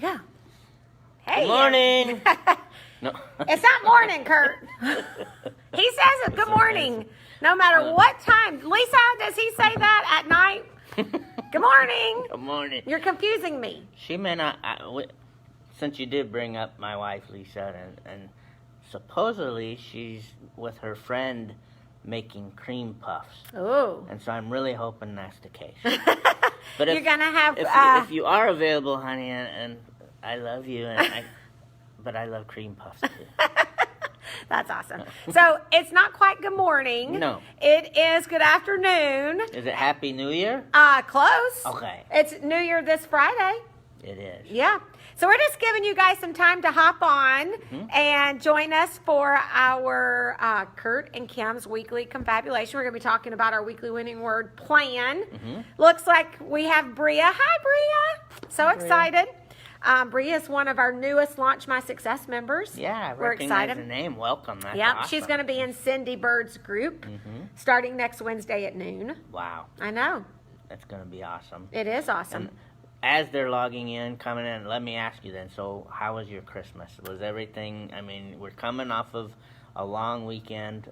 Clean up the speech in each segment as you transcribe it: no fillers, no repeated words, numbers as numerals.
Yeah. Hey. Good morning. No. It's not morning, Kurt. He says it. Good morning. No matter what time. Lisa, does he say that at night? Good morning. Good morning. You're confusing me. She may not. Since you did bring up my wife, Lisa, and supposedly she's with her friend making cream puffs. Ooh. And so I'm really hoping that's the case. But You're gonna have. if you are available, honey, and I love you, but I love cream puffs too. That's awesome. So it's not quite good morning. No. It is good afternoon. Is it Happy New Year? Close. Okay. It's New Year this Friday. It is. Yeah. So we're just giving you guys some time to hop on and join us for our Kurt and Kim's weekly confabulation. We're going to be talking about our weekly winning word plan. Looks like we have Bria. Hi, Bria. So excited. Bria is one of our newest Launch My Success members. Yeah, I We're recognize excited. the name. Welcome. That's Yeah, awesome. she's going to be in Cindy Bird's group starting next Wednesday at noon. Wow. I know. That's going to be awesome. It is awesome. And as they're logging in, coming in, let me ask you then, so how was your Christmas? Was everything, I mean, we're coming off of a long weekend.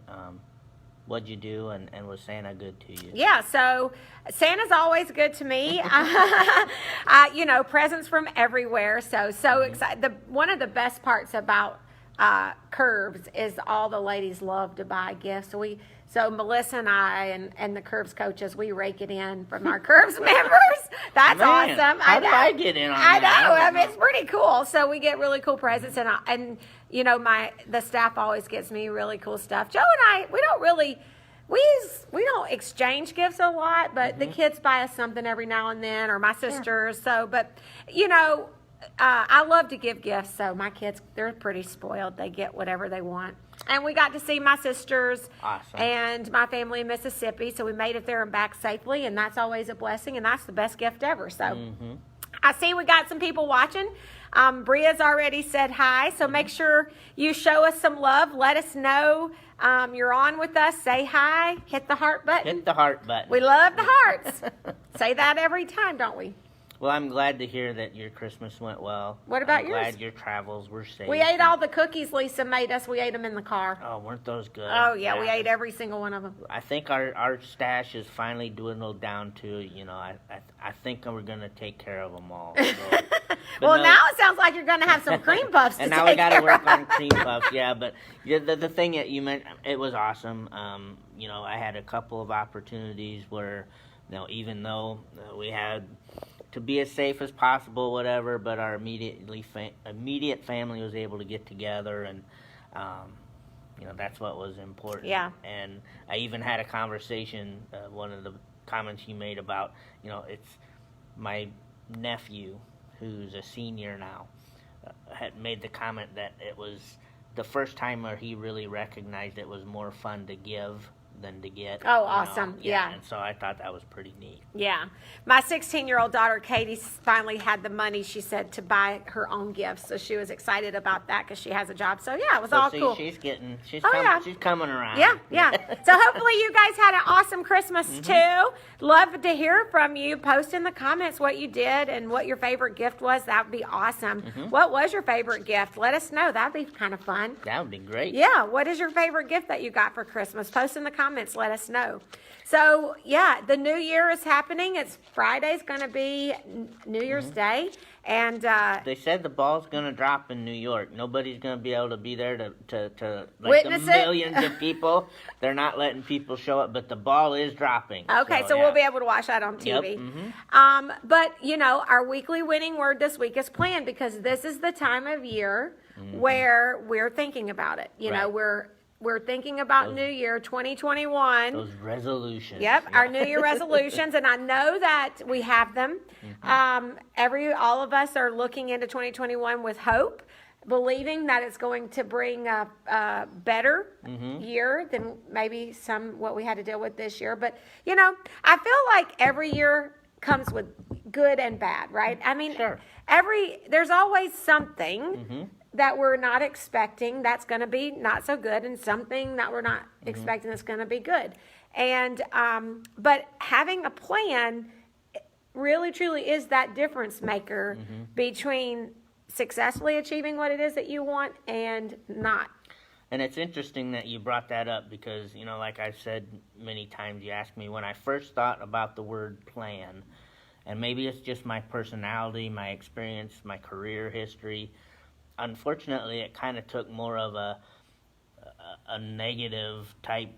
What'd you do, and was Santa good to you? Yeah, so Santa's always good to me. Presents from everywhere. So excited. One of the best parts about Curves is all the ladies love to buy gifts. So Melissa and I and the Curves coaches, we rake it in from our Curves members. That's Man, awesome. How did I get in on I that? know. I mean, it's pretty cool. So we get really cool presents, and the staff always gets me really cool stuff. Joe and I, we don't exchange gifts a lot, but the kids buy us something every now and then, or my sisters. So, but I love to give gifts. So my kids, they're pretty spoiled. They get whatever they want. And we got to see my sisters and my family in Mississippi. So we made it there and back safely, and that's always a blessing, and that's the best gift ever. So I see we got some people watching. Bria's already said hi, so make sure you show us some love. Let us know you're on with us. Say hi. Hit the heart button. Hit the heart button. We love the hearts. Say that every time, don't we? Well, I'm glad to hear that your Christmas went well. What about I'm yours? glad your travels were safe. We ate all the cookies Lisa made us. We ate them in the car. Oh, weren't those good? Oh, yeah, we ate every single one of them. I think our stash is finally dwindled down to, I think we're going to take care of them all. So. Well, now it sounds like you're going to have some cream puffs to and now we got to work on cream puffs, yeah. But the thing that you meant, it was awesome. I had a couple of opportunities where, even though we had to be as safe as possible, whatever, but our immediate family was able to get together, and that's what was important. Yeah. And I even had a conversation. One of the comments you made about, it's my nephew who's a senior now had made the comment that it was the first time where he really recognized it was more fun to give than to get. Oh, awesome. Yeah. And so I thought that was pretty neat. Yeah. My 16-year-old daughter, Katie, finally had the money, she said, to buy her own gifts. So she was excited about that because she has a job. So, yeah, it was all cool. She's Oh, yeah. She's coming around. Yeah. So hopefully you guys had an awesome Christmas too. Love to hear from you. Post in the comments what you did and what your favorite gift was. That would be awesome. What was your favorite gift? Let us know. That would be kind of fun. That would be great. Yeah. What is your favorite gift that you got for Christmas? Post in the comments. Let us know. So, yeah, the new year is happening. It's Friday's going to be New Year's Day. And they said the ball's going to drop in New York. Nobody's going to be able to be there to witness the millions of people. They're not letting people show up, but the ball is dropping. Okay, so we'll be able to watch that on TV. Yep. But, our weekly winning word this week is plan, because this is the time of year where we're thinking about it. We're thinking about New Year 2021. Those resolutions. Yep, our New Year resolutions, and I know that we have them. All of us are looking into 2021 with hope, believing that it's going to bring a better year than maybe what we had to deal with this year. But, I feel like every year comes with good and bad, right? I mean, Sure. There's always something that we're not expecting that's going to be not so good, and something that we're not expecting that's going to be good. And but having a plan really truly is that difference maker between successfully achieving what it is that you want and not. And it's interesting that you brought that up because, you know, like I've said many times, you asked me when I first thought about the word plan, and maybe it's just my personality, my experience, my career history. Unfortunately, it kind of took more of a negative type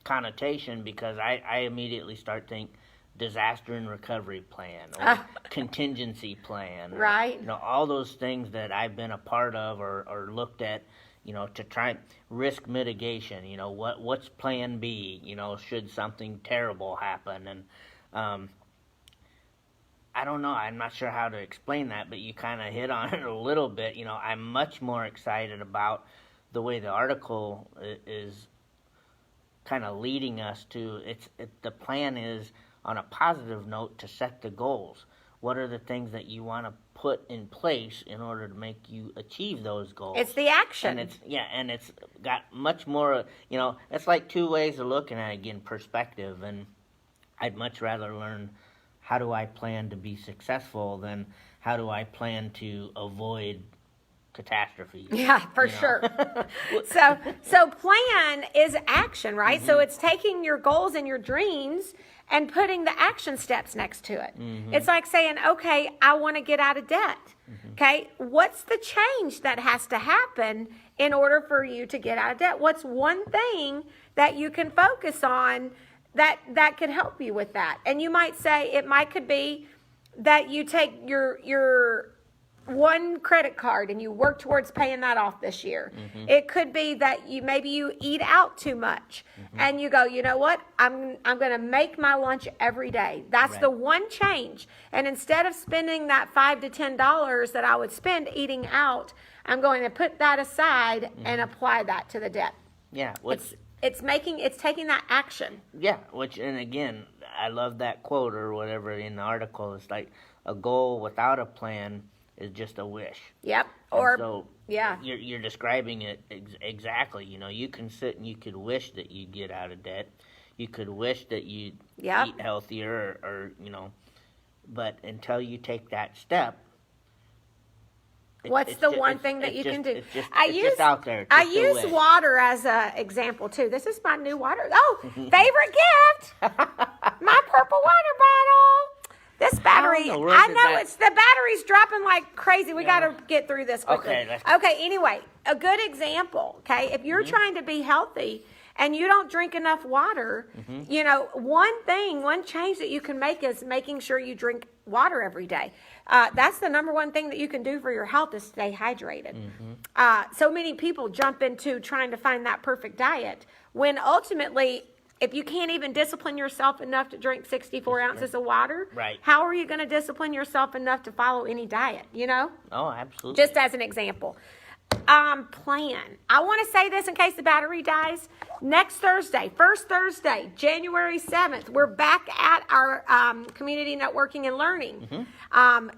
connotation because I immediately start think disaster and recovery plan or contingency plan. Right. You know, all those things that I've been a part of or looked at, you know, to try risk mitigation, you know, what's plan B, you know, should something terrible happen. And I don't know, I'm not sure how to explain that, but you kind of hit on it a little bit. You know, I'm much more excited about the way the article is kind of leading us to, the plan is on a positive note to set the goals. What are the things that you want to put in place in order to make you achieve those goals? It's the action. And it's got much more, you know, it's like two ways of looking at it, again, perspective. And I'd much rather learn how do I plan to be successful than how do I plan to avoid catastrophe. Yeah, for sure. So plan is action, right? So it's taking your goals and your dreams and putting the action steps next to it. It's like saying, okay, I want to get out of debt. Okay, what's the change that has to happen in order for you to get out of debt? What's one thing that you can focus on that could help you with that? And you might say could be that you take your one credit card and you work towards paying that off this year. It could be that maybe you eat out too much and you go, you know what, I'm going to make my lunch every day. That's the one change. And instead of spending that $5 to $10 that I would spend eating out, I'm going to put that aside and apply that to the debt. Yeah, it's taking that action. Yeah, and again, I love that quote or whatever in the article. It's like a goal without a plan is just a wish. Yep. You're describing it exactly. You know, you can sit and you could wish that you get out of debt. You could wish that you eat healthier or, you know, but until you take that step, what's the one thing that you can do? It's just out there. I use water as an example too. This is my new water. Oh, favorite gift. My purple water bottle. This battery, I know it's the battery's dropping like crazy. We got to get through this quickly. Okay, anyway, a good example, okay? If you're trying to be healthy and you don't drink enough water, you know, one change that you can make is making sure you drink water every day. That's the number one thing that you can do for your health is stay hydrated. So many people jump into trying to find that perfect diet when ultimately, if you can't even discipline yourself enough to drink 64 ounces of water, how are you going to discipline yourself enough to follow any diet, you know? Oh, absolutely. Just as an example. Plan. I want to say this in case the battery dies. Next Thursday, first Thursday, January 7th, we're back at our community networking and learning.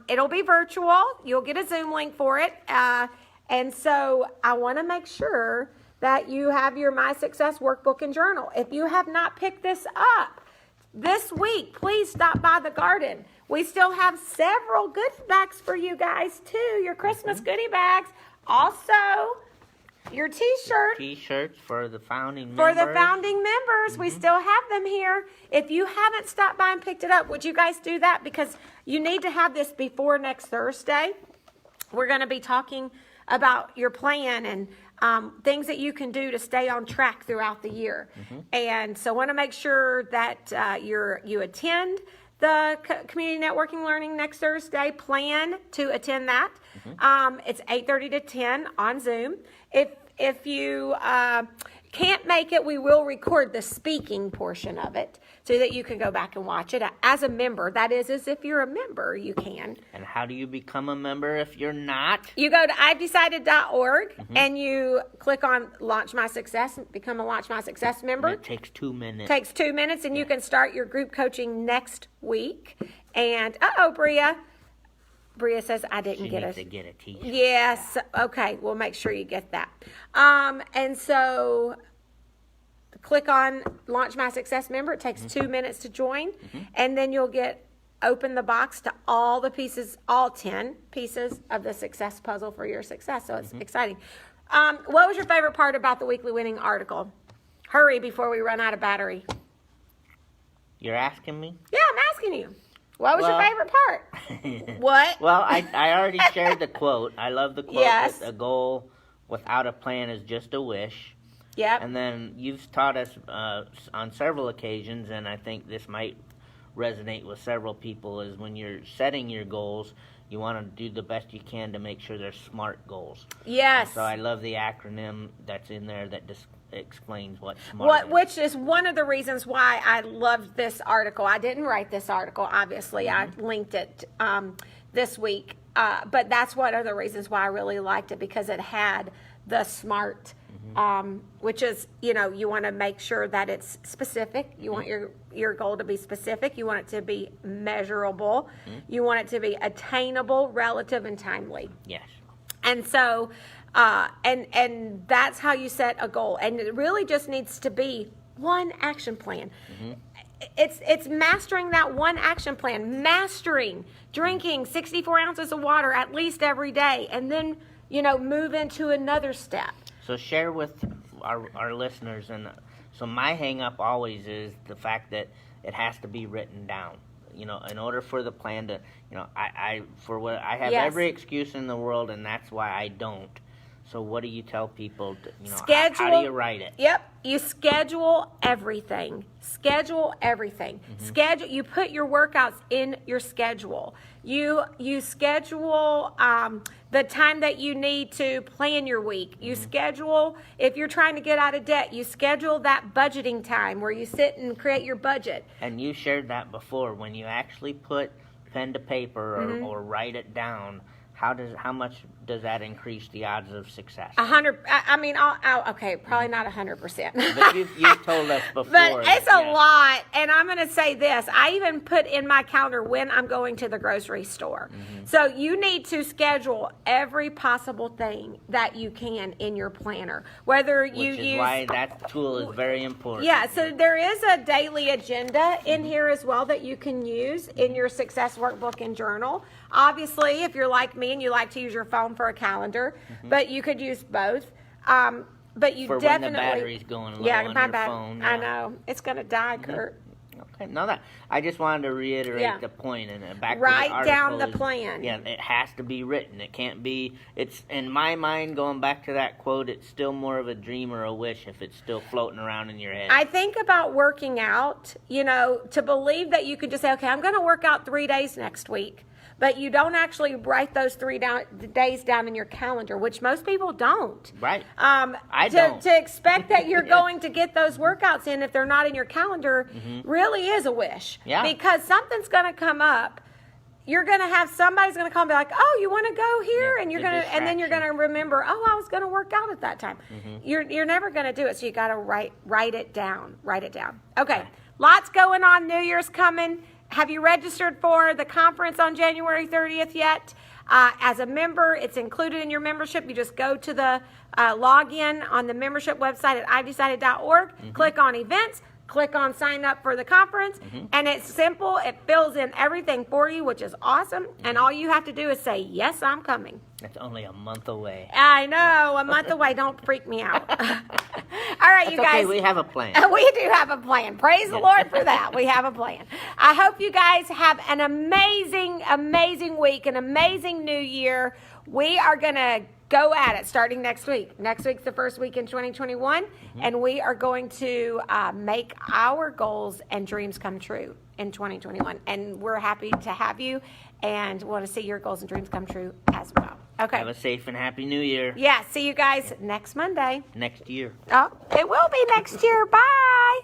It'll be virtual. You'll get a Zoom link for it. And so I want to make sure that you have your My Success workbook and journal. If you have not picked this up this week, please stop by the garden. We still have several goodie bags for you guys too, your Christmas goodie bags. Also, your T-shirt. T-shirts for the founding members. We still have them here. If you haven't stopped by and picked it up, would you guys do that? Because you need to have this before next Thursday. We're going to be talking about your plan and things that you can do to stay on track throughout the year. And so I want to make sure that you attend the community networking learning next Thursday. Plan to attend that. It's 8:30 to 10 on Zoom. If you can't make it, we will record the speaking portion of it so that you can go back and watch it as a member. That is, as if you're a member, you can. And how do you become a member if you're not? You go to ivedecided.org and you click on Launch My Success and become a Launch My Success member. And it takes 2 minutes. Takes 2 minutes, and you can start your group coaching next week. And, Bria says I didn't get it. To get a T-shirt. Yes. Okay. We'll make sure you get that. And so click on Launch My Success Member. It takes 2 minutes to join. And then you'll get open the box to all the pieces, all 10 pieces of the success puzzle for your success. So it's exciting. What was your favorite part about the weekly winning article? Hurry before we run out of battery. You're asking me? Yeah, I'm asking you. What was your favorite part? What? Well, I already shared the quote. I love the quote. Yes. That a goal without a plan is just a wish. Yep. And then you've taught us on several occasions, and I think this might resonate with several people, is when you're setting your goals, you want to do the best you can to make sure they're SMART goals. Yes. And so I love the acronym that's in there that just explains what SMART is. Which is one of the reasons why I loved this article. I didn't write this article, obviously. I linked it this week. But that's one of the reasons why I really liked it, because it had the SMART, which is, you want to make sure that it's specific. You want your goal to be specific. You want it to be measurable. You want it to be attainable, relative, and timely. Yes. And so, and that's how you set a goal. And it really just needs to be one action plan. It's mastering that one action plan, mastering drinking 64 ounces of water at least every day, and then, move into another step. So share with our listeners, and so my hang up always is the fact that it has to be written down. In order for the plan to, I have Yes. every excuse in the world, and that's why I don't. So what do you tell people? Schedule. How do you write it? Yep. You schedule everything. Schedule everything. Schedule. You put your workouts in your schedule. You schedule the time that you need to plan your week. You schedule, if you're trying to get out of debt, you schedule that budgeting time where you sit and create your budget. And you shared that before. When you actually put pen to paper or write it down, how much does that increase the odds of success? 100. Okay, probably not 100%. But you've told us before. But it's a lot, and I'm going to say this. I even put in my calendar when I'm going to the grocery store. So you need to schedule every possible thing that you can in your planner. Whether you Which is use why that tool is very important. Yeah, so there is a daily agenda in here as well that you can use in your success workbook and journal. Obviously, if you're like me and you like to use your phone for a calendar, but you could use both. But you For definitely, when the battery's going low on your phone. I know it's going to die, Kurt. Okay, no, I just wanted to reiterate the point, and back to the Write article down the is, plan. Yeah, it has to be written. It can't be. It's in my mind. Going back to that quote, it's still more of a dream or a wish if it's still floating around in your head. I think about working out. To believe that you could just say, okay, I'm going to work out 3 days next week. But you don't actually write those 3 days down in your calendar, which most people don't. Right. I don't. To expect that you're going to get those workouts in if they're not in your calendar really is a wish. Yeah. Because something's going to come up. You're going to have somebody's going to call and be like, "Oh, you want to go here?" Yeah, and the then you're going to remember, "Oh, I was going to work out at that time." You're never going to do it, so you got to write it down. Write it down. Okay. Lots going on. New Year's coming. Have you registered for the conference on January 30th yet? As a member, it's included in your membership. You just go to the login on the membership website at ivedecided.org, click on events, click on sign up for the conference, and it's simple. It fills in everything for you, which is awesome. And all you have to do is say, yes, I'm coming. It's only a month away. I know, a month away. Don't freak me out. All right, you guys. Okay, we have a plan. We do have a plan. Praise the Lord for that. We have a plan. I hope you guys have an amazing, amazing week, an amazing new year. We are going to go at it starting next week. Next week's the first week in 2021, and we are going to make our goals and dreams come true in 2021. And we're happy to have you and want to see your goals and dreams come true as well. Okay. Have a safe and happy new year. Yeah, see you guys next Monday. Next year. Oh, it will be next year. Bye.